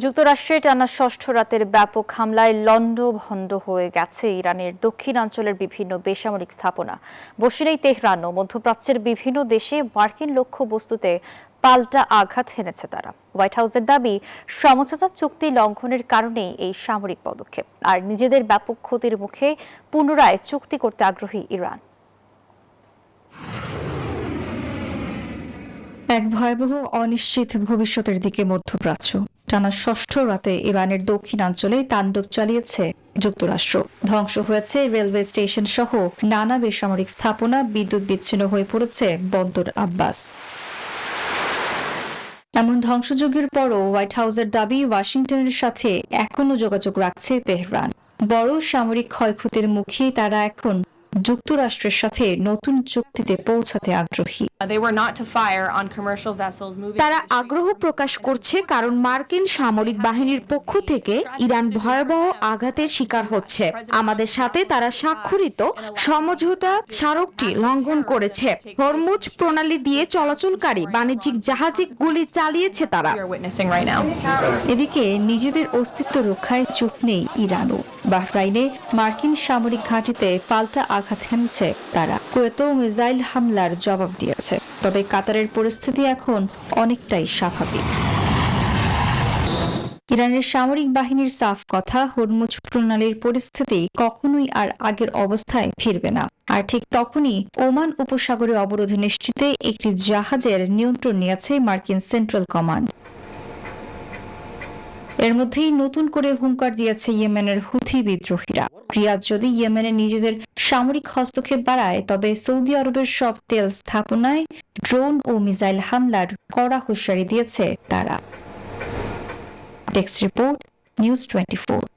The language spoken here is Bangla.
যুক্তরাষ্ট্রে টানা ষষ্ঠ রাতের ব্যাপক হামলায় লণ্ডভণ্ড হয়ে গেছে ইরানের দক্ষিণাঞ্চলের বিভিন্ন বেসামরিক স্থাপনা। বসিরেই তেহরান ও মধ্যপ্রাচ্যের বিভিন্ন দেশে মার্কিন লক্ষ্যবস্তুতে পাল্টা আঘাত হেনেছে তারা। হোয়াইট হাউসের দাবি, সমঝোতা চুক্তি লঙ্ঘনের কারণেই এই সামরিক পদক্ষেপ, আর নিজেদের ব্যাপক ক্ষতির মুখে পুনরায় চুক্তি করতে আগ্রহী ইরান। এক ভয়াবহ অনিশ্চিত ভবিষ্যতের দিকে মধ্যপ্রাচ্য। টানা ষষ্ঠ রাতে ইরানের দক্ষিণাঞ্চলে তাণ্ডব চালিয়েছে যুক্তরাষ্ট্র। ধ্বংস হয়েছে রেলওয়ে স্টেশন সহ নানা বেসামরিক স্থাপনা, বিদ্যুৎ বিচ্ছিন্ন হয়ে পড়েছে বন্দর আব্বাস। এমন ধ্বংসযজ্ঞের পরও হোয়াইট হাউসের দাবি, ওয়াশিংটনের সাথে এখনও যোগাযোগ রাখছে তেহরান। বড় সামরিক ক্ষয়ক্ষতির মুখে তারা এখন যুক্তরাষ্ট্রের সাথে নতুন চুক্তিতে পৌঁছাতে আগ্রহী। তারা আগ্রহ প্রকাশ করছে কারণ মার্কিন সামরিক বাহিনীর পক্ষ থেকে ইরান ভয়াবহ আঘাতের শিকার হচ্ছে। আমাদের সাথে তারা স্বাক্ষরিত সমঝোতা স্মারকটি লঙ্ঘন করেছে। হরমুজ প্রণালী দিয়ে চলাচলকারী বাণিজ্যিক জাহাজে গুলি চালিয়েছে তারা। এদিকে নিজেদের অস্তিত্ব রক্ষায় চুপ নেই ইরানও। বাহরাইনে মার্কিন সামরিক ঘাঁটিতে পাল্টা আঘাত হেনেছে তারা। কুয়েতেও মিসাইল হামলার জবাব দিয়েছে। তবে কাতারের পরিস্থিতি এখন অনেকটাই স্বাভাবিক। ইরানের সামরিক বাহিনীর সাফ কথা, হরমুজ প্রণালীর পরিস্থিতি কখনোই আর আগের অবস্থায় ফিরবে না। আর ঠিক তখনই ওমান উপসাগরে অবরোধ নিশ্চিতে একটি জাহাজের নিয়ন্ত্রণ নিয়েছে মার্কিন সেন্ট্রাল কমান্ড। এর মধ্যেই নতুন করে হুঙ্কার দিয়েছে ইয়েমেনের হুথি বিদ্রোহীরা। রিয়াদ যদি ইয়েমেনে নিজেদের সামরিক হস্তক্ষেপ বাড়ায়, তবে সৌদি আরবের সব তেল স্থাপনায় ড্রোন ও মিসাইল হামলার কড়া হুঁশিয়ারি দিয়েছে তারা। Desk report, news 24।